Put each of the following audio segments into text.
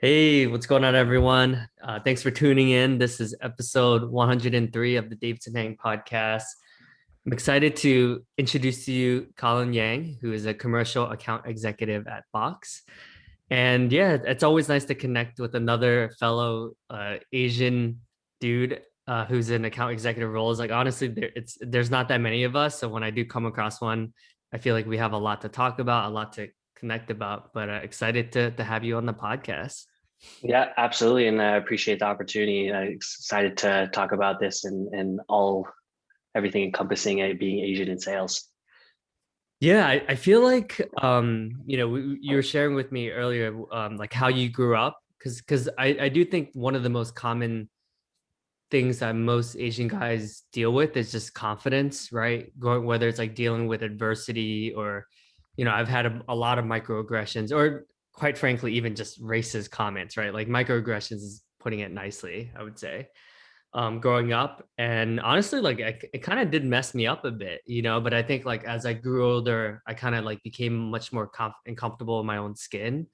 Hey, what's going on, everyone? Thanks for tuning in. This is episode 103 of the Davidson Hang Podcast. I'm excited to introduce to you Colin Yang, who is a commercial account executive at Box. And yeah, it's always nice to connect with another fellow Asian dude who's in account executive roles. Like honestly, there's not that many of us. So when I do come across one, I feel like we have a lot to talk about, a lot to connect about. But excited to have you on the podcast. Yeah, absolutely. And I appreciate the opportunity. I'm excited to talk about this and all everything encompassing it being Asian in sales. Yeah, I feel like you were sharing with me earlier like how you grew up because I do think one of the most common things that most Asian guys deal with is just confidence, right? Going whether it's like dealing with adversity or I've had a lot of microaggressions or quite frankly even just racist comments, right? Like microaggressions is putting it nicely, I would say growing up. And honestly, like it kind of did mess me up a bit, but I think like as I grew older, I kind of like became much more and comfortable in my own skin.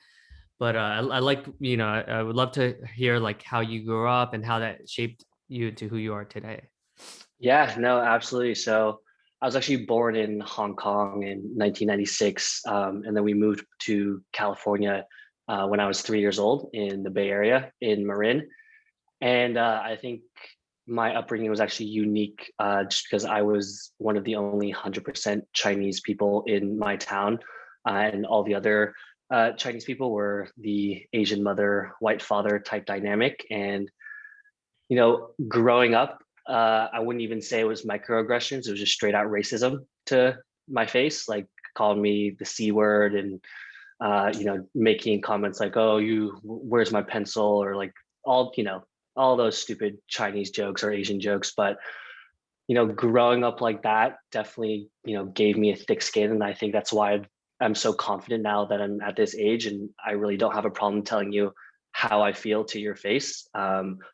But I like, I would love to hear like how you grew up and how that shaped you to who you are today. Yeah, no, absolutely. So I was actually born in Hong Kong in 1996, and then we moved to California when I was 3 years old in the Bay Area in Marin. And I think my upbringing was actually unique just because I was one of the only 100% Chinese people in my town. And all the other Chinese people were the Asian mother, white father type dynamic. And, growing up, I wouldn't even say it was microaggressions. It was just straight out racism to my face, like calling me the C word and, making comments like, oh, where's my pencil? Or like all, all those stupid Chinese jokes or Asian jokes. But, growing up like that definitely, gave me a thick skin. And I think that's why I'm so confident now that I'm at this age and I really don't have a problem telling you how I feel to your face,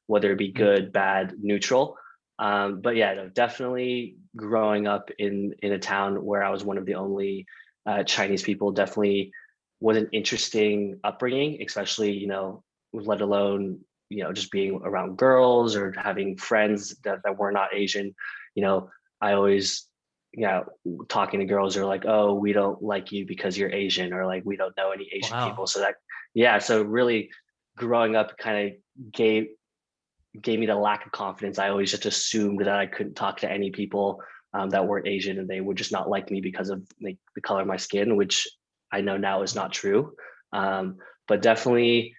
whether it be Mm. good, bad, neutral. But yeah, no, definitely growing up in a town where I was one of the only Chinese people definitely was an interesting upbringing, especially, let alone, just being around girls or having friends that were not Asian. You know, I always, yeah, talking to girls are like, oh, we don't like you because you're Asian, or like, we don't know any Asian people. Wow. So that, yeah, so really growing up kind of gave me the lack of confidence. I always just assumed that I couldn't talk to any people that weren't Asian and they would just not like me because of like the color of my skin, which I know now is not true. Um, but definitely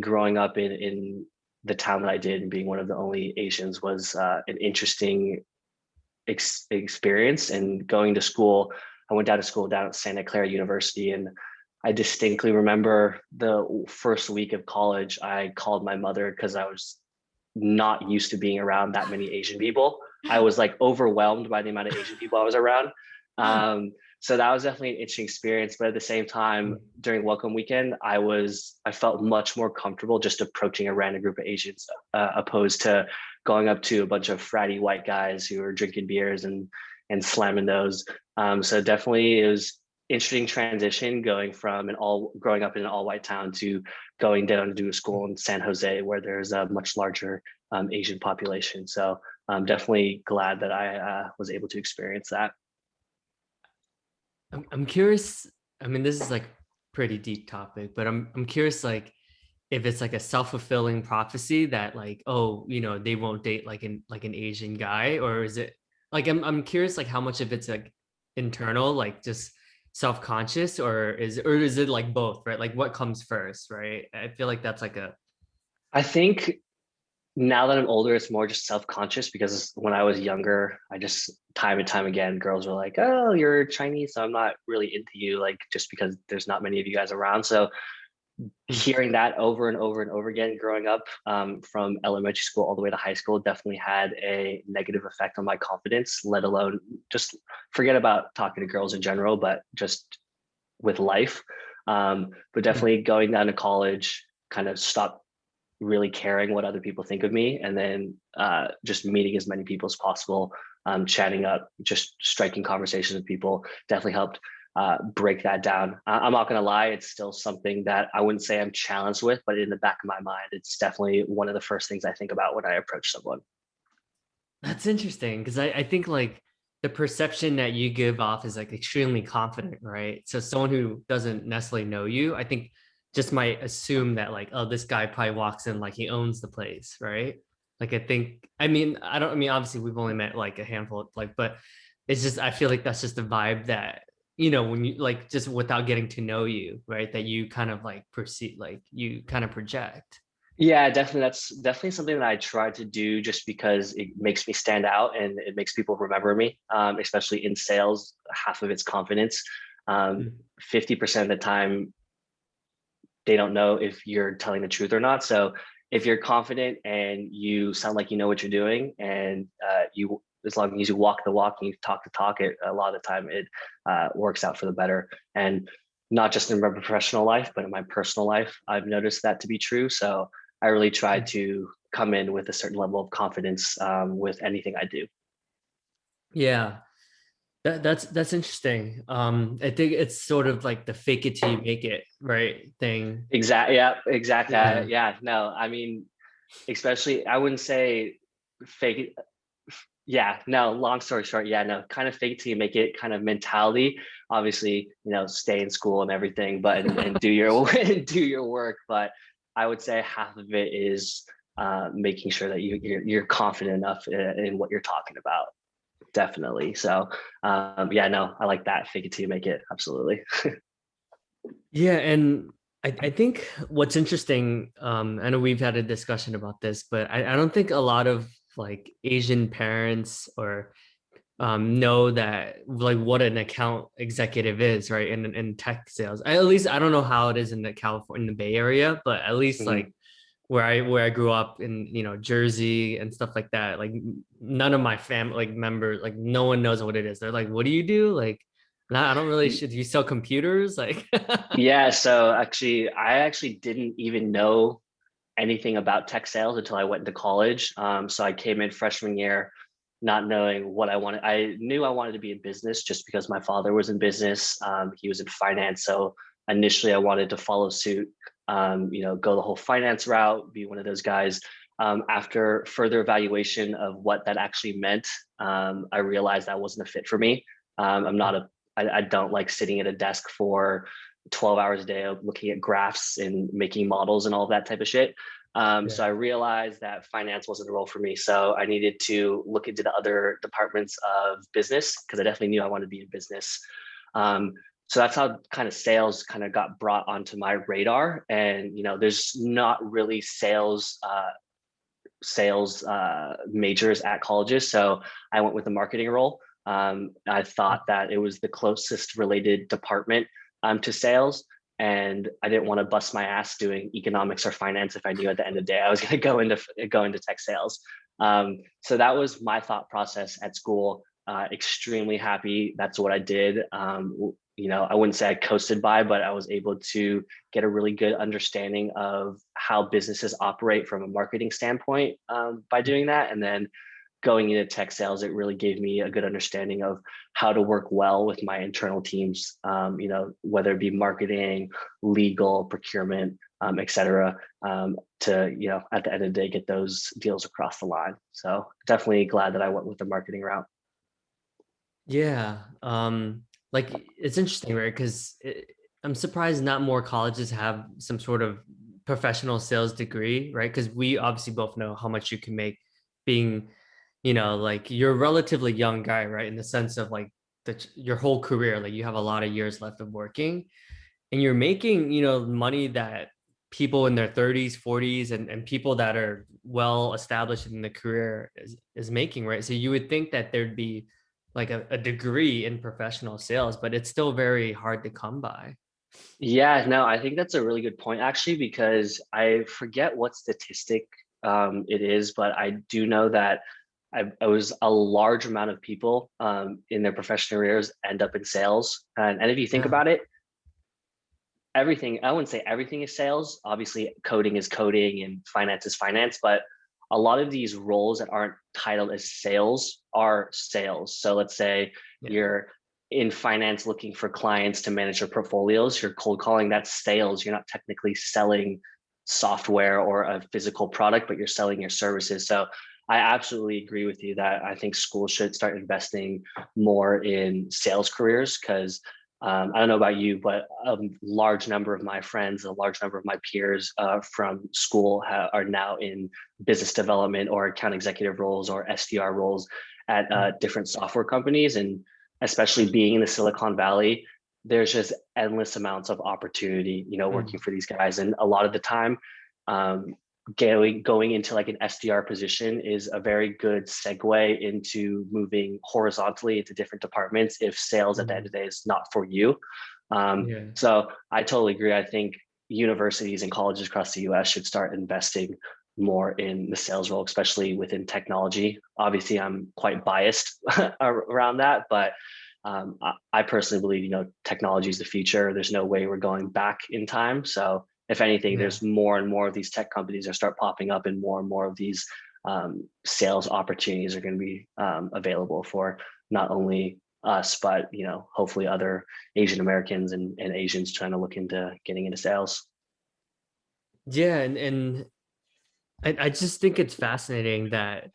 growing up in the town that I did and being one of the only Asians was an interesting experience. And going to school, I went down to school down at Santa Clara University, and I distinctly remember the first week of college. I called my mother because I was not used to being around that many Asian people. I was like overwhelmed by the amount of Asian people I was around. So that was definitely an interesting experience. But at the same time, during welcome weekend, I felt much more comfortable just approaching a random group of Asians, opposed to going up to a bunch of fratty white guys who were drinking beers and slamming those. So definitely it was interesting transition going from growing up in an all white town to going down to do a school in San Jose where there's a much larger Asian population. So I'm definitely glad that I was able to experience that. I'm curious. I mean, this is like pretty deep topic, but I'm curious like if it's like a self-fulfilling prophecy that like, oh, they won't date like an Asian guy, or is it like I'm curious like how much of it's like internal, like just self-conscious, or is it like both, right? Like what comes first, right? I feel like that's like a I think now that I'm older, it's more just self-conscious because when I was younger, I just time and time again, girls were like, "Oh, you're Chinese, so I'm not really into you," like just because there's not many of you guys around. So hearing that over and over and over again growing up, from elementary school all the way to high school, definitely had a negative effect on my confidence, let alone just forget about talking to girls in general, but just with life. But definitely going down to college kind of stopped really caring what other people think of me, and then just meeting as many people as possible, chatting up, just striking conversations with people definitely helped break that down. I'm not going to lie, it's still something that I wouldn't say I'm challenged with, but in the back of my mind, it's definitely one of the first things I think about when I approach someone. That's interesting because I think like the perception that you give off is like extremely confident, right? So someone who doesn't necessarily know you, I think just might assume that like, oh, this guy probably walks in like he owns the place, right? Like I think, I mean, obviously we've only met like a handful of like, but it's just I feel like that's just the vibe that, when you like just without getting to know you, right? That you kind of like perceive, like you kind of project. Yeah, definitely. That's definitely something that I try to do just because it makes me stand out and it makes people remember me, especially in sales. Half of it's confidence. 50% of the time, they don't know if you're telling the truth or not. So if you're confident and you sound like you know what you're doing, and as long as you walk the walk and you talk the talk, it a lot of the time it works out for the better. And not just in my professional life, but in my personal life, I've noticed that to be true. So I really try to come in with a certain level of confidence with anything I do. Yeah. That's interesting. I think it's sort of like the fake it till you make it, right? Thing. Exactly. Yeah. Exactly. Yeah. Yeah. No. I mean, especially, I wouldn't say fake it. Yeah, no, long story short, yeah, no, kind of fake it till you make it kind of mentality. Obviously, stay in school and everything, but and do your and do your work. But I would say half of it is making sure that you're confident enough in what you're talking about. Definitely. So yeah, no, I like that. Fake it till you make it. Absolutely. Yeah, and I think what's interesting, I know we've had a discussion about this, but I don't think a lot of like Asian parents or know that like what an account executive is, right? In tech sales. At least I don't know how it is in the California, in the Bay Area, but at least Mhm. like where I grew up in, Jersey and stuff like that, like none of my family like members, like no one knows what it is. They're like, what do you do? Like, nah, I don't really should you sell computers? Like Yeah, so actually, I actually didn't even know anything about tech sales until I went into college. So I came in freshman year, not knowing what I wanted. I knew I wanted to be in business just because my father was in business. He was in finance. So initially I wanted to follow suit, go the whole finance route, be one of those guys. After further evaluation of what that actually meant, I realized that wasn't a fit for me. I don't like sitting at a desk for 12 hours a day of looking at graphs and making models and all of that type of shit. Yeah. So I realized that finance wasn't the role for me. So I needed to look into the other departments of business because I definitely knew I wanted to be in business. So that's how kind of sales kind of got brought onto my radar. And there's not really sales majors at colleges, so I went with the marketing role. I thought that it was the closest related department to sales, and I didn't want to bust my ass doing economics or finance if I knew at the end of the day I was going to go into tech sales. So that was my thought process at school. Extremely happy. That's what I did. I wouldn't say I coasted by, but I was able to get a really good understanding of how businesses operate from a marketing standpoint by doing that. And then going into tech sales, it really gave me a good understanding of how to work well with my internal teams, whether it be marketing, legal, procurement, et cetera, to, at the end of the day, get those deals across the line. So definitely glad that I went with the marketing route. Yeah. Like it's interesting, right? Because I'm surprised not more colleges have some sort of professional sales degree, right? Because we obviously both know how much you can make being, like you're a relatively young guy, right? In the sense of like your whole career, like you have a lot of years left of working and you're making, money that people in their 30s, 40s, and people that are well established in the career is making, right? So you would think that there'd be like a degree in professional sales, but it's still very hard to come by. Yeah, no, I think that's a really good point actually, because I forget what statistic it is, but I do know that I was a large amount of people in their professional careers end up in sales. And if you think Yeah. about it, everything, I wouldn't say everything is sales. Obviously, coding is coding and finance is finance, but a lot of these roles that aren't titled as sales are sales. So let's say Yeah. you're in finance looking for clients to manage their portfolios. You're cold calling, that's sales. You're not technically selling software or a physical product, but you're selling your services. So I absolutely agree with you that I think schools should start investing more in sales careers because I don't know about you, but a large number of my friends, a large number of my peers from school are now in business development or account executive roles or SDR roles at different software companies. And especially being in the Silicon Valley, there's just endless amounts of opportunity, working for these guys. And a lot of the time, going into like an SDR position is a very good segue into moving horizontally into different departments if sales at the end of the day is not for you. Yeah. So I totally agree. I think universities and colleges across the US should start investing more in the sales role, especially within technology. Obviously, I'm quite biased around that, but I personally believe, technology is the future. There's no way we're going back in time. So if anything, Yeah. there's more and more of these tech companies that start popping up, and more of these sales opportunities are going to be available for not only us, but hopefully other Asian Americans and Asians trying to look into getting into sales. Yeah. And I just think it's fascinating that,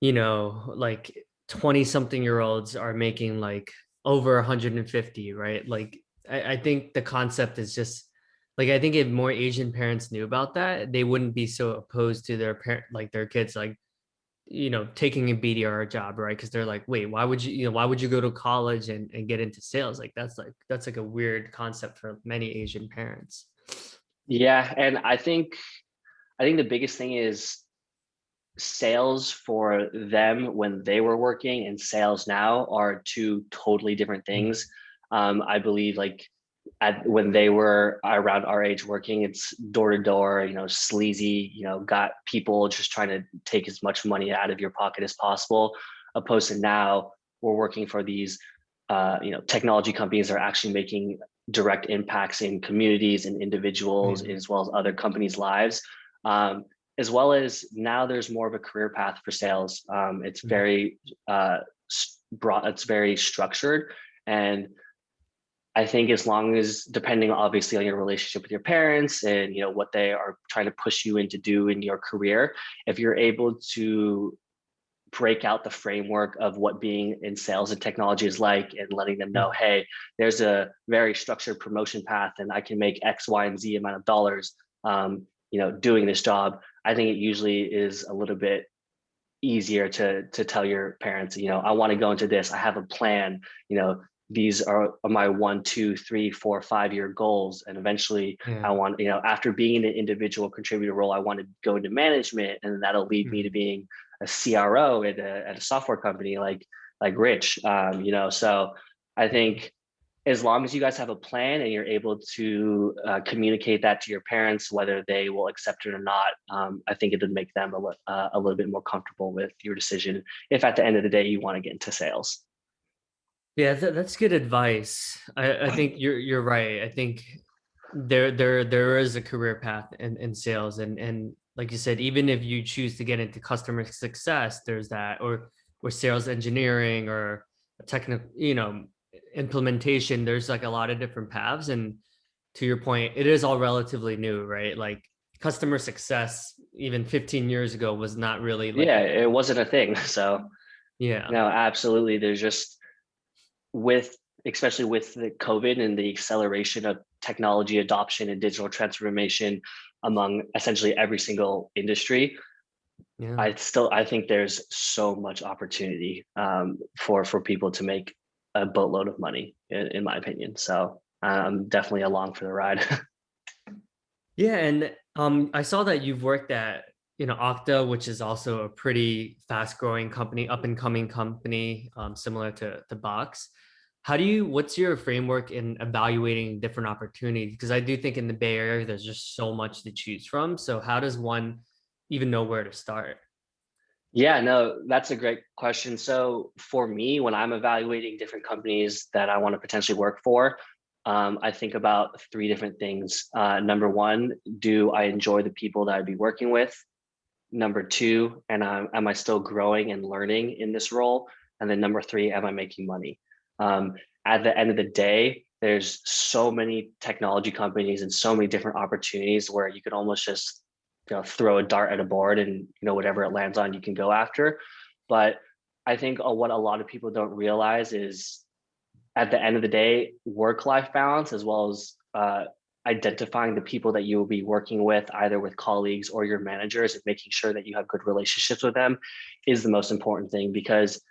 like 20 something year olds are making like over 150, right? Like I think the concept is just like, I think if more Asian parents knew about that, they wouldn't be so opposed to their parent, like their kids, like, taking a BDR job, right? Because they're like, wait, why would why would you go to college and get into sales? Like that's like a weird concept for many Asian parents. Yeah, and I think the biggest thing is sales for them when they were working and sales now are two totally different things. I believe like when they were around our age working, it's door to door, sleazy, got people just trying to take as much money out of your pocket as possible, opposed to now we're working for these, technology companies that are actually making direct impacts in communities and individuals Yeah. as well as other companies' lives. As well as now there's more of a career path for sales. It's very broad, it's very structured. And I think as long as, depending obviously on your relationship with your parents and what they are trying to push you into do in your career, if you're able to break out the framework of what being in sales and technology is like and letting them know, hey, there's a very structured promotion path and I can make X, Y, and Z amount of dollars, doing this job. I think it usually is a little bit easier to tell your parents, I want to go into this. I have a plan, these are my 1, 2, 3, 4, 5 year goals. And eventually Yeah. I want, after being in an individual contributor role, I want to go into management, and that'll lead me to being a CRO at a software company like Rich. So I think as long as you guys have a plan and you're able to communicate that to your parents, whether they will accept it or not, I think it would make them a little bit more comfortable with your decision if at the end of the day you want to get into sales. Yeah, that's good advice. I think you're right. I think there is a career path in sales, and like you said, even if you choose to get into customer success, there's that, or sales engineering or technical, implementation. There's like a lot of different paths, and to your point, it is all relatively new, right? Like customer success, even 15 years ago, was not really like Yeah, it wasn't a thing. So yeah. no, absolutely. There's just with, especially with the COVID and the acceleration of technology adoption and digital transformation among essentially every single industry, Yeah. I think there's so much opportunity for people to make a boatload of money, in my opinion. So I'm definitely along for the ride. Yeah, and I saw that you've worked at, Okta, which is also a pretty fast-growing company, up-and-coming company, similar to Box. What's your framework in evaluating different opportunities? Because I do think in the Bay Area, there's just so much to choose from. So how does one even know where to start? Yeah, no, that's a great question. So for me, when I'm evaluating different companies that I want to potentially work for, I think about three different things. Number one, do I enjoy the people that I'd be working with? Number two, am I still growing and learning in this role? And then number three, am I making money? Um, at the end of the day, there's so many technology companies and so many different opportunities where you could almost just throw a dart at a board and whatever it lands on you can go after. But I think what a lot of people don't realize is at the end of the day, work-life balance, as well as identifying the people that you will be working with, either with colleagues or your managers, and making sure that you have good relationships with them, is the most important thing. Because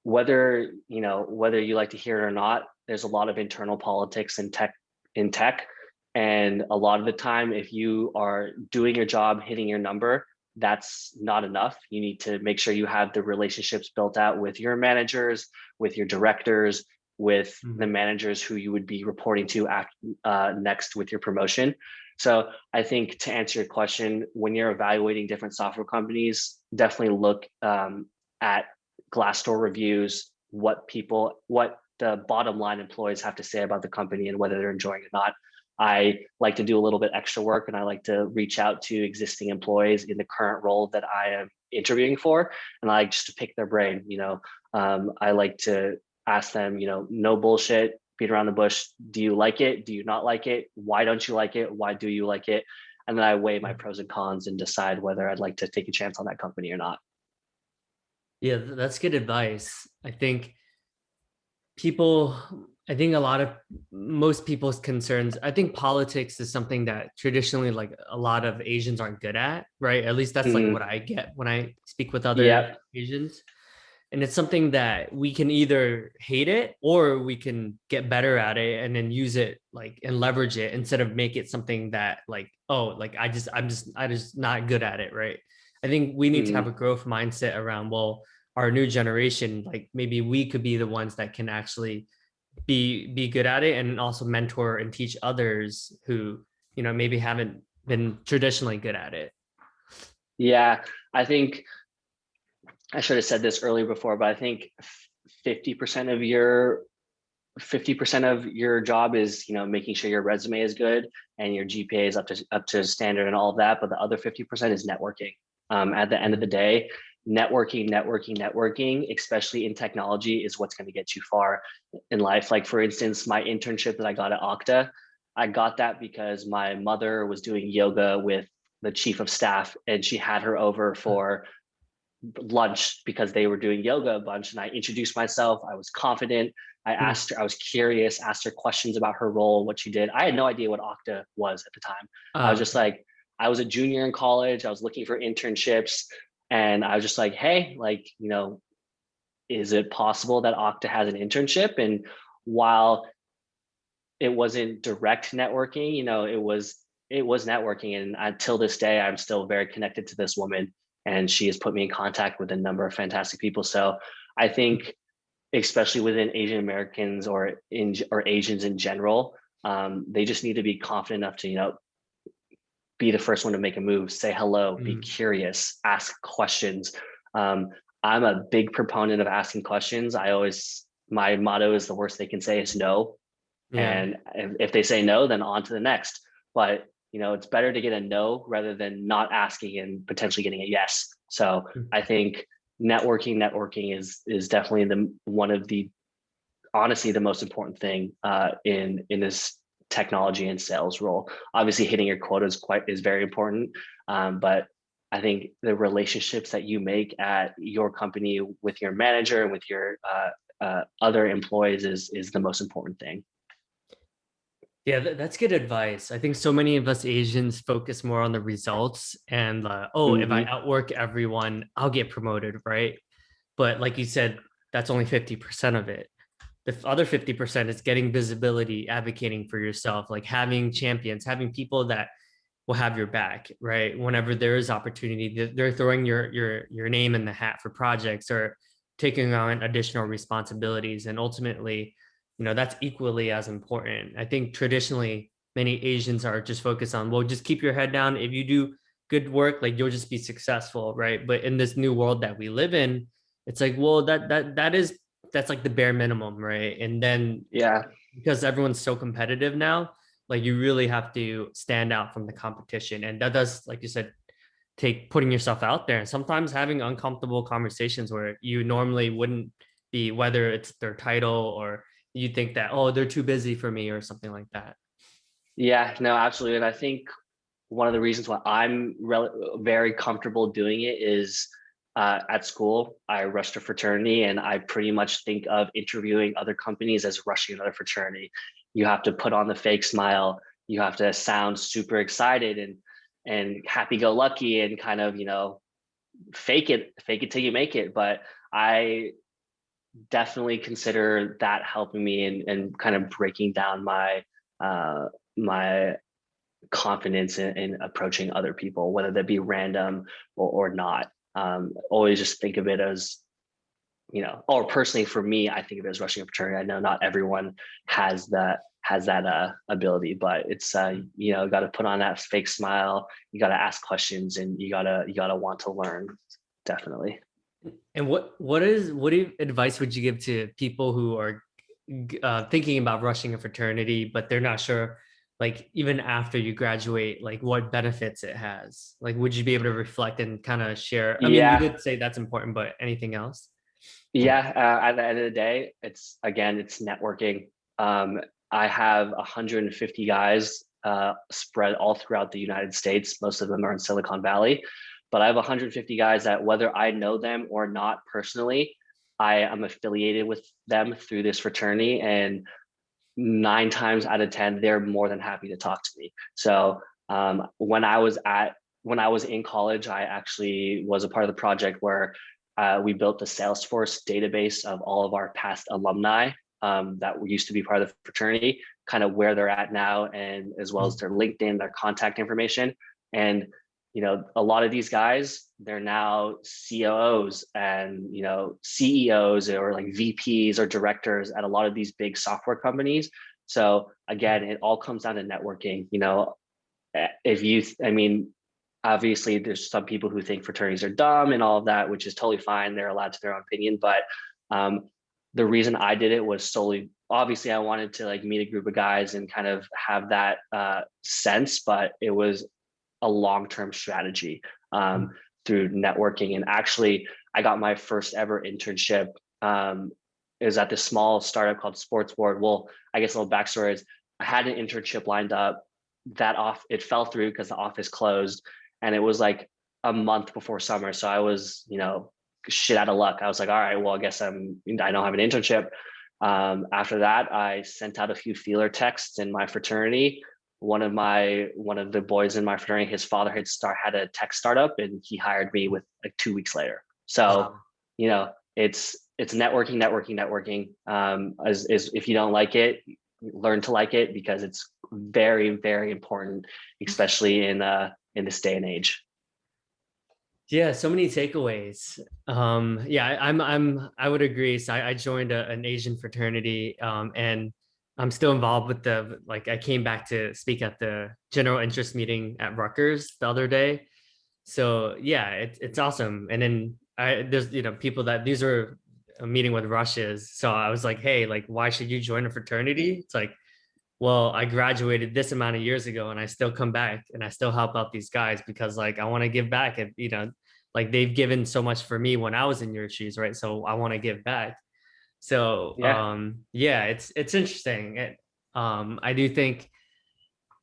whether you like to hear it or not, there's a lot of internal politics in tech, and a lot of the time, if you are doing your job, hitting your number, that's not enough. You need to make sure you have the relationships built out with your managers, with your directors, with the managers who you would be reporting to next with your promotion. So I think, to answer your question, when you're evaluating different software companies, definitely look at Glassdoor reviews, what the bottom line employees have to say about the company and whether they're enjoying it or not. I like to do a little bit extra work, and I like to reach out to existing employees in the current role that I am interviewing for, and I like just to pick their brain. I like to ask them, no bullshit, beat around the bush. Do you like it? Do you not like it? Why don't you like it? Why do you like it? And then I weigh my pros and cons and decide whether I'd like to take a chance on that company or not. Yeah, that's good advice. People, I think a lot of most people's concerns, I think politics is something that traditionally like a lot of Asians aren't good at, right? At least that's like what Mm, I get when I speak with other yeah. Asians. And it's something that we can either hate it or we can get better at it and then use it like and leverage it instead of make it something that like, oh, like I just not good at it, right? I think we need to have Mm, a growth mindset around, well, our new generation, like maybe we could be the ones that can actually be good at it and also mentor and teach others who, maybe haven't been traditionally good at it. yeah. I think I should have said this earlier before, but I think 50% of your 50% of your job is making sure your resume is good and your GPA is up to standard and all of that. But the other 50% is networking. At the end of the day, networking, especially in technology, is what's going to get you far in life. Like, for instance, my internship that I got at Okta, I got that because my mother was doing yoga with the chief of staff, and she had her over for lunch because they were doing yoga a bunch. And I introduced myself. I was confident. I asked her, I was curious, asked her questions about her role, what she did. I had no idea what Okta was at the time. I was just Okay. like, I was a junior in college. I was looking for internships. And I was just like, hey, like, is it possible that Okta has an internship? And while it wasn't direct networking, it was networking. And until this day, I'm still very connected to this woman, and she has put me in contact with a number of fantastic people. So I think, especially within Asian Americans or Asians in general, they just need to be confident enough to be the first one to make a move, say hello, be Mm. curious, ask questions. Um, I'm a big proponent of asking questions. My motto is, the worst they can say is no. Yeah. And if they say no, then on to the next. But it's better to get a no rather than not asking and potentially getting a yes. So I think networking is definitely the one of the honestly the most important thing in this technology and sales role. Obviously, hitting your quota is very important, but I think the relationships that you make at your company with your manager and with your other employees is the most important thing. Yeah, that's good advice. I think so many of us Asians focus more on the results and oh, if I Mm-hmm. outwork everyone, I'll get promoted, right? But like you said, that's only 50% of it. The other 50% is getting visibility, advocating for yourself, like having champions, having people that will have your back, right? Whenever there is opportunity, they're throwing your name in the hat for projects or taking on additional responsibilities. And ultimately, that's equally as important. I think traditionally many Asians are just focused on, well, just keep your head down. If you do good work, like you'll just be successful, right? But in this new world that we live in, it's like, well, that's like the bare minimum, right? And then Yeah. because everyone's so competitive now, like you really have to stand out from the competition. And that does, like you said, take putting yourself out there and sometimes having uncomfortable conversations where you normally wouldn't be, whether it's their title or you think that, oh, they're too busy for me or something like that? Yeah, no, absolutely. And I think one of the reasons why I'm very comfortable doing it is at school, I rushed a fraternity, and I pretty much think of interviewing other companies as rushing another fraternity. You have to put on the fake smile. You have to sound super excited and happy-go-lucky, and kind of, fake it till you make it. But I definitely consider that helping me and kind of breaking down my confidence in approaching other people, whether that be random or not. Always just think of it as, or personally for me, I think of it as rushing a fraternity. I know not everyone has that ability, but it's got to put on that fake smile. You got to ask questions, and you gotta want to learn. Definitely. And what advice would you give to people who are thinking about rushing a fraternity, but they're not sure, like even after you graduate, like what benefits it has? Like, would you be able to reflect and kind of share? I mean, you Yeah, did say that's important, but anything else? yeah. At the end of the day, it's networking. I have 150 guys spread all throughout the United States. Most of them are in Silicon Valley, but I have 150 guys that, whether I know them or not personally, I am affiliated with them through this fraternity, and 9 times out of 10, they're more than happy to talk to me. So when I was in college, I actually was a part of the project where we built the Salesforce database of all of our past alumni that used to be part of the fraternity, kind of where they're at now, and as well as their LinkedIn, their contact information. And a lot of these guys, they're now COOs and CEOs, or like VPs or directors at a lot of these big software companies. So again, it all comes down to networking. I mean, obviously there's some people who think fraternities are dumb and all of that, which is totally fine. They're allowed to their own opinion. But the reason I did it was solely, obviously I wanted to like meet a group of guys and kind of have that sense, but it was a long-term strategy through networking. And actually, I got my first ever internship. It was at this small startup called Sports Board. Well, I guess a little backstory is I had an internship lined up. It fell through because the office closed, and it was like a month before summer. So I was, shit out of luck. I was like, all right, well, I guess I don't have an internship. After that, I sent out a few feeler texts in my fraternity. One of the boys in my fraternity, his father had a tech startup, and he hired me with like 2 weeks later. So, Wow. it's networking. As if you don't like it, learn to like it, because it's very, very important, especially in this day and age. Yeah, so many takeaways. Yeah, I would agree. So I joined an Asian fraternity, and I'm still involved with like I came back to speak at the general interest meeting at Rutgers the other day. So yeah, it's awesome. And then there's people that these are a meeting with Russias. So I was like, hey, like why should you join a fraternity? It's like, well, I graduated this amount of years ago and I still come back and I still help out these guys because like I want to give back, and like they've given so much for me when I was in your shoes, right? So I want to give back. So Yeah. yeah, it's interesting. I do think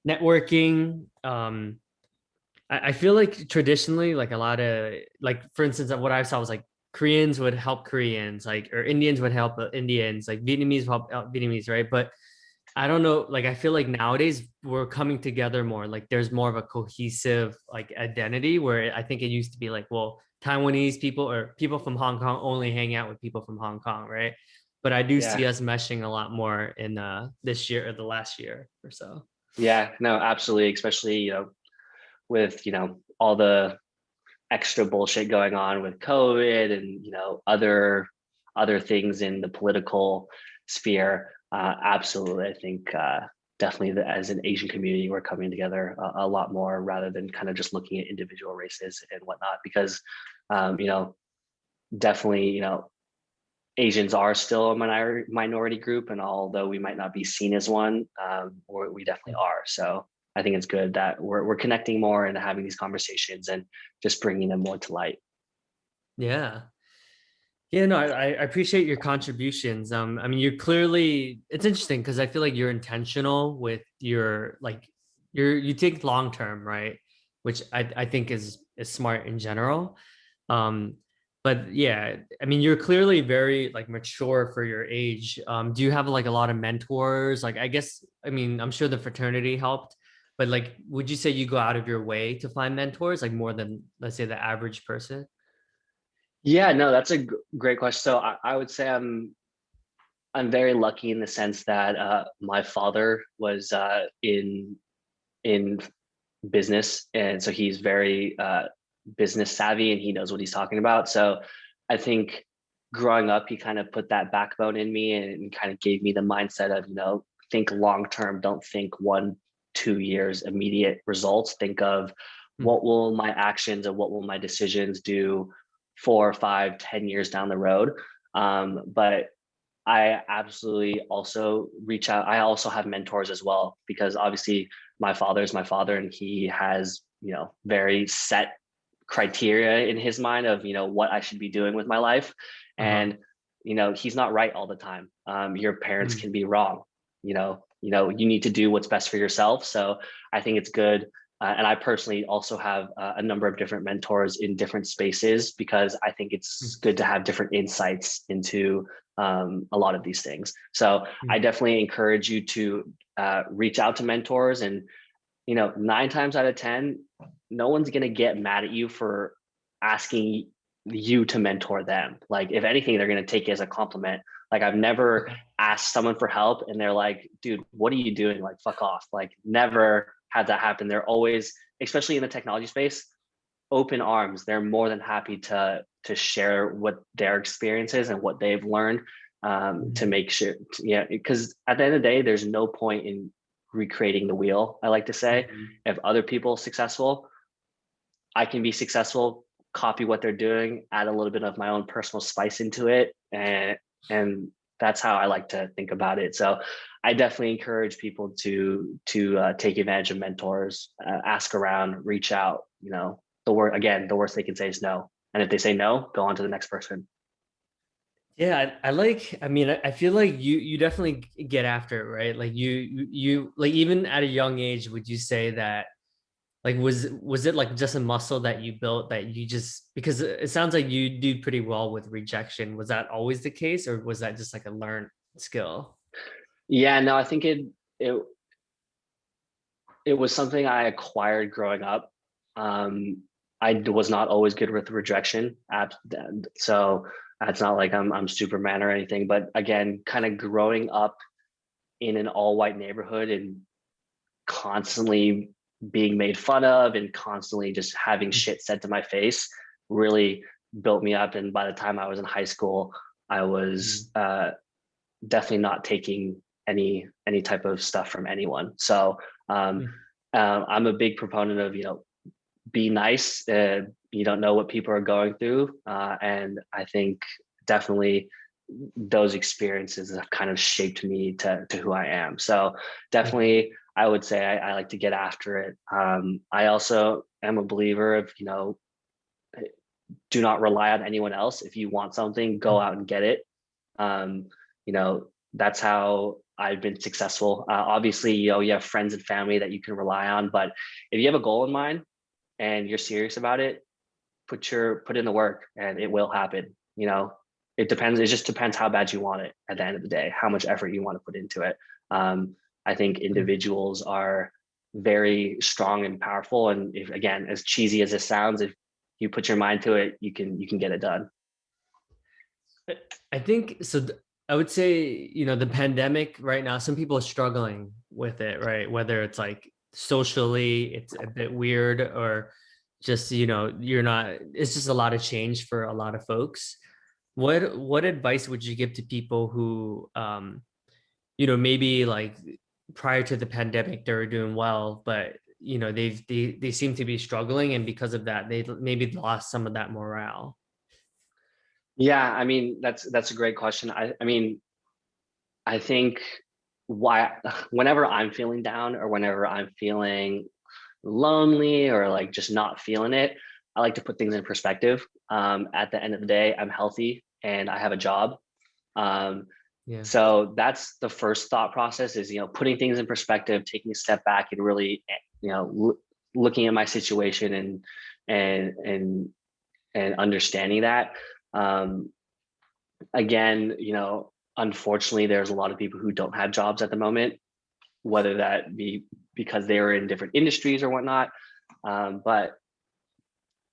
networking, I feel like traditionally, like a lot of, like for instance, what I saw was like Koreans would help Koreans, like, or Indians would help Indians, like Vietnamese would help Vietnamese, right? But I don't know, like I feel like nowadays we're coming together more. Like there's more of a cohesive like identity, where I think it used to be like, well, Taiwanese people or people from Hong Kong only hang out with people from Hong Kong, right? But I do see Yeah. us meshing a lot more in this year or the last year or so. Yeah. No, absolutely. Especially, with, all the extra bullshit going on with COVID and, other things in the political sphere. Absolutely. I think definitely as an Asian community, we're coming together a lot more, rather than kind of just looking at individual races and whatnot, because, um, you know, definitely, Asians are still a minority group, and although we might not be seen as one, we definitely are. So I think it's good that we're connecting more and having these conversations and just bringing them more to light. Yeah. Yeah, no, I appreciate your contributions. I mean, you're clearly, it's interesting because I feel like you're intentional with your like you think long term, right? Which I think is smart in general. Um, but yeah, I mean, you're clearly very like mature for your age. Do you have like a lot of mentors? Like, I guess, I mean, I'm sure the fraternity helped, but like, would you say you go out of your way to find mentors, like more than, let's say, the average person? Yeah, no, that's a great question. So I would say I'm very lucky in the sense that my father was in business, and so he's very business savvy and he knows what he's talking about. So I think growing up, he kind of put that backbone in me and kind of gave me the mindset of, think long term, don't think 1 2 years immediate results. Think of what will my actions and what will my decisions do 4 5 10 years down the road. But I absolutely also reach out. I also have mentors as well, because obviously my father is my father and he has, very set criteria in his mind of, what I should be doing with my life. Uh-huh. And, he's not right all the time. Your parents Mm. can be wrong. You need to do what's best for yourself. So I think it's good. And I personally also have a number of different mentors in different spaces, because I think it's Mm. good to have different insights into a lot of these things. So I Mm. definitely encourage you to reach out to mentors, and 9 times out of 10, no one's gonna get mad at you for asking you to mentor them. Like, if anything, they're gonna take it as a compliment. Like, I've never Okay. asked someone for help and they're like, dude, what are you doing? Like, fuck off. Like, never had that happen. They're always, especially in the technology space, open arms. They're more than happy to share what their experience is and what they've learned, to Mhm. make sure, yeah, because at the end of the day, there's no point in recreating the wheel. I like to say, Mhm. if other people are successful, I can be successful, copy what they're doing, add a little bit of my own personal spice into it, and that's how I like to think about it. So I definitely encourage people to take advantage of mentors, ask around, reach out. The worst they can say is no, and if they say no, go on to the next person. Yeah, I like, I mean, I feel like you definitely get after it, right? Like you like even at a young age, would you say that like was it like just a muscle that you built that you just because it sounds like you do pretty well with rejection. Was that always the case or was that just like a learned skill? Yeah, no, I think it it was something I acquired growing up. I was not always good with rejection. So it's not like I'm Superman or anything. But again, kind of growing up in an all white neighborhood and constantly being made fun of and constantly just having shit said to my face really built me up. And by the time I was in high school, I was Mhm. definitely not taking any type of stuff from anyone. So um, Mhm. I'm a big proponent of, be nice. You don't know what people are going through, and I think definitely those experiences have kind of shaped me to who I am. So Mhm. definitely, I would say I like to get after it. I also am a believer of, do not rely on anyone else. If you want something, go out and get it. Um, that's how I've been successful. Obviously, you have friends and family that you can rely on, but if you have a goal in mind and you're serious about it, put in the work and it will happen. It depends. It just depends how bad you want it at the end of the day, how much effort you want to put into it. I think Mhm. individuals are very strong and powerful. And if, again, as cheesy as it sounds, if you put your mind to it, you can get it done. I think so. I would say, the pandemic right now, some people are struggling with it, right? Whether it's like socially, it's a bit weird, or just, you're not, it's just a lot of change for a lot of folks. What advice would you give to people who, maybe like prior to the pandemic, they were doing well, but they seem to be struggling, and because of that, they maybe lost some of that morale. Yeah, I mean, that's a great question. I mean, I think why whenever I'm feeling down or whenever I'm feeling lonely or like just not feeling it, I like to put things in perspective. At the end of the day, I'm healthy. and I have a job. Um, Yeah. so that's the first thought process is, putting things in perspective, taking a step back and really, looking at my situation and, and, and understanding that. Um, Again, unfortunately, there's a lot of people who don't have jobs at the moment, whether that be because they are in different industries or whatnot. But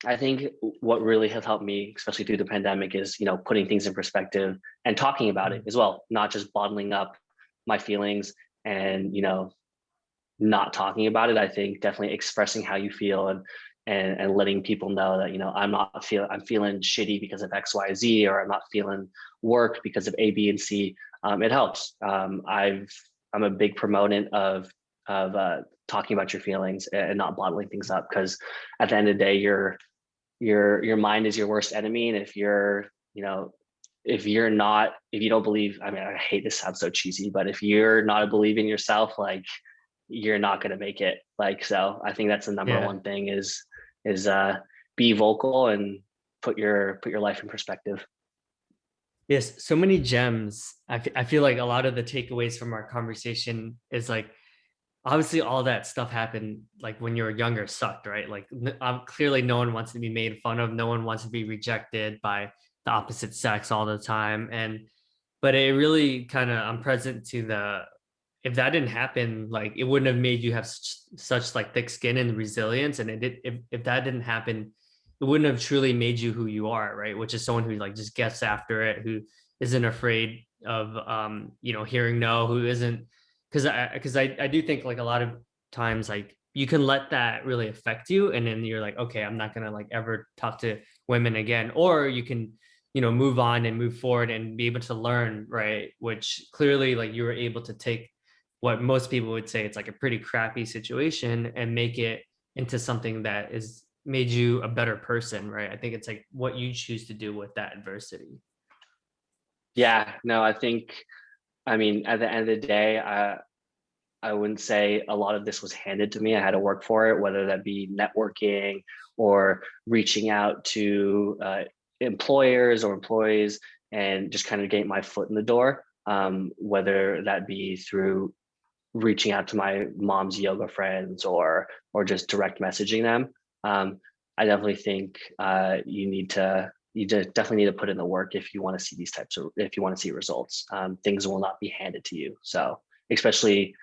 I think what really has helped me, especially through the pandemic, is putting things in perspective and talking about it as well, not just bottling up my feelings and not talking about it. I think definitely expressing how you feel and letting people know that I'm feeling shitty because of X, Y, Z, or I'm not feeling work because of A, B, and C. It helps. I'm a big proponent of talking about your feelings and not bottling things up, because at the end of the day, your mind is your worst enemy. And if you don't believe, I mean, I hate this, sounds so cheesy, but if you're not a believer in yourself, like, you're not going to make it. Like, so I think that's the number Yeah. one thing is be vocal and put your life in perspective. Yes, so many gems. I feel like a lot of the takeaways from our conversation is like, obviously all that stuff happened like when you were younger sucked, right? Like clearly no one wants to be made fun of. No one wants to be rejected by the opposite sex all the time. But it really kind of, I'm present to if that didn't happen, like it wouldn't have made you have such like thick skin and resilience. And if that didn't happen, it wouldn't have truly made you who you are, right? Which is someone who like just gets after it, who isn't afraid of hearing no, who isn't, because I do think like a lot of times like you can let that really affect you, and then you're like, okay, I'm not gonna like ever talk to women again. Or you can move on and move forward and be able to learn, right? Which clearly like you were able to take what most people would say it's like a pretty crappy situation and make it into something that is made you a better person, right? I think it's like what you choose to do with that adversity. Yeah, no, I mean, at the end of the day, I wouldn't say a lot of this was handed to me. I had to work for it, whether that be networking or reaching out to employers or employees and just kind of getting my foot in the door, whether that be through reaching out to my mom's yoga friends or just direct messaging them. I definitely think you definitely need to put in the work if you want to see if you want to see results. Things will not be handed to you. So especially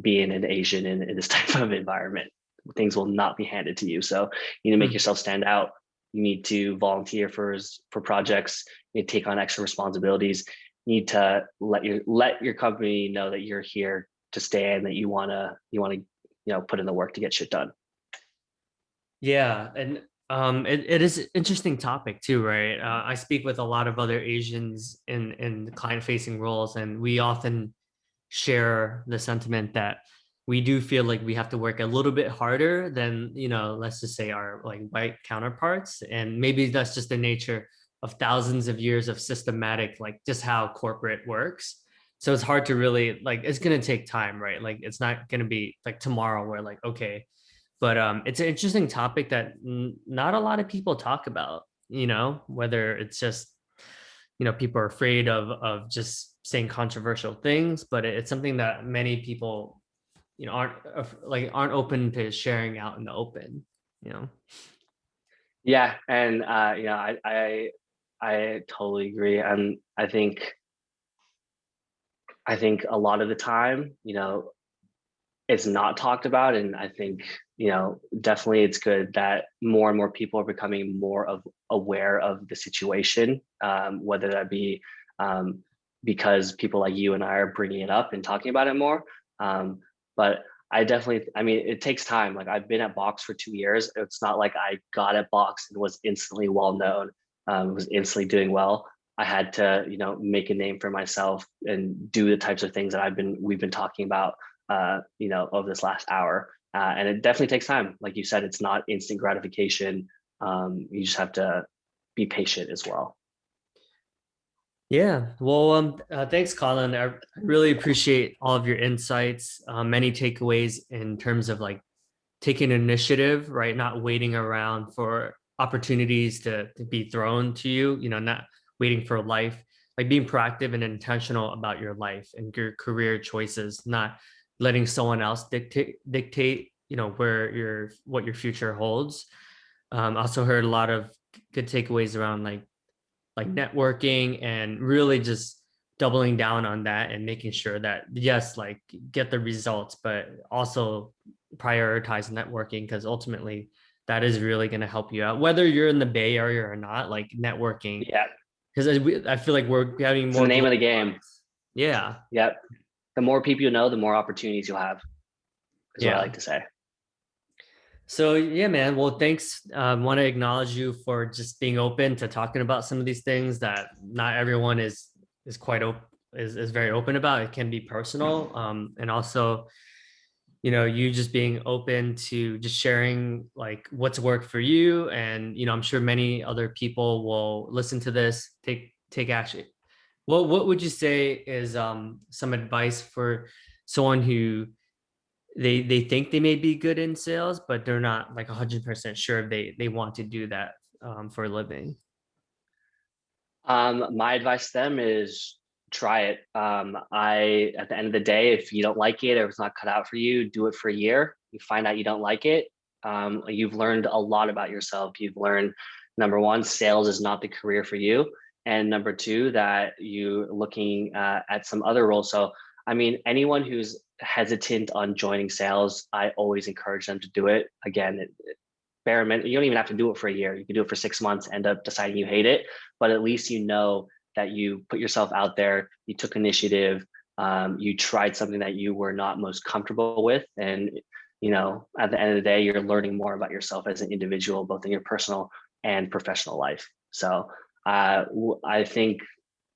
being an Asian in this type of environment, things will not be handed to you. So you need to make Hmm. yourself stand out. You need to volunteer for projects. You need to take on extra responsibilities. You need to let your company know that you're here to stay and that you want to put in the work to get shit done. Yeah, and it is an interesting topic too, right? I speak with a lot of other Asians in client facing roles, and we often share the sentiment that we do feel like we have to work a little bit harder than, let's just say our like white counterparts. And maybe that's just the nature of thousands of years of systematic, like just how corporate works. So it's hard to really like, it's going to take time, right? Like it's not going to be like tomorrow where like, okay, but it's an interesting topic that not a lot of people talk about, whether it's just people are afraid of just saying controversial things, but it's something that many people aren't open to sharing out in the open, you know. Yeah, and I totally agree. And I think a lot of the time, it's not talked about. And I think, definitely it's good that more and more people are becoming more aware of the situation, whether that be because people like you and I are bringing it up and talking about it more. But I mean, it takes time. Like I've been at Box for 2 years. It's not like I got at Box and was instantly well known, was instantly doing well. I had to, make a name for myself and do the types of things that we've been talking about over this last hour. And it definitely takes time. Like you said, it's not instant gratification. You just have to be patient as well. Yeah, well, thanks, Colin. I really appreciate all of your insights, many takeaways in terms of like taking initiative, right? Not waiting around for opportunities to be thrown to you, not waiting for life, like being proactive and intentional about your life and your career choices, not letting someone else dictate, where what your future holds. Also heard a lot of good takeaways around like networking and really just doubling down on that and making sure that yes, like get the results, but also prioritize networking because ultimately that is really going to help you out, whether you're in the Bay Area or not. Like networking, Yeah, because I feel like we're getting it's the more name of the global. game. Yeah, Yep. The more people you know, the more opportunities you'll have, is what I yeah. like to say. So yeah, man. Well, thanks. Want to acknowledge you for just being open to talking about some of these things that not everyone is quite open is very open about. It can be personal, and also, you just being open to just sharing like what's worked for you, and I'm sure many other people will listen to this, take action. What would you say is some advice for someone who they think they may be good in sales, but they're not like 100% sure if they want to do that for a living? My advice to them is try it. At the end of the day, if you don't like it or it's not cut out for you, do it for a year. You find out you don't like it. You've learned a lot about yourself. You've learned, number one, sales is not the career for you. And number two, that you're looking at some other roles. So, I mean, anyone who's hesitant on joining sales, I always encourage them to do it. Again, experiment. You don't even have to do it for a year. You can do it for 6 months, end up deciding you hate it, but at least you know that you put yourself out there, you took initiative, you tried something that you were not most comfortable with. And, at the end of the day, you're learning more about yourself as an individual, both in your personal and professional life. So I think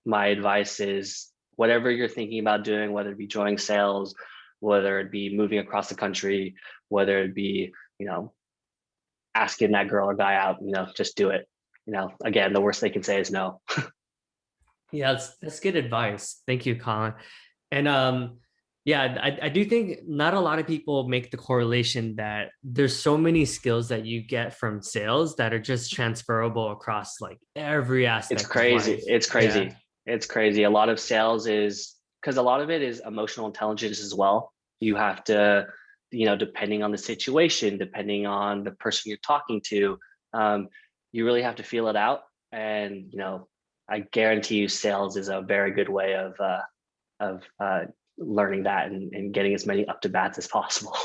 my advice is whatever you're thinking about doing, whether it be joining sales, whether it be moving across the country, whether it be, asking that girl or guy out, just do it. Again, the worst they can say is no. Yeah, that's good advice. Thank you, Colin. And yeah, I do think not a lot of people make the correlation that there's so many skills that you get from sales that are just transferable across like every It's aspect of crazy. life. It's Yeah. crazy. It's crazy. A lot of sales is because a lot of it is emotional intelligence as well. You have to, depending on the situation, depending on the person you're talking to, um, you really have to feel it out. And, I guarantee you sales is a very good way of learning that and getting as many up to bats as possible.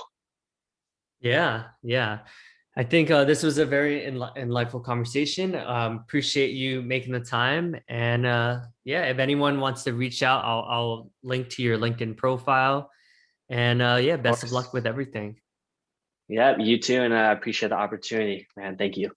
Yeah, yeah. I think this was a very insightful conversation. Appreciate you making the time. And yeah, if anyone wants to reach out, I'll link to your LinkedIn profile. And yeah, Of best of course. luck with everything. Yeah, you too. And I appreciate the opportunity, man. Thank you.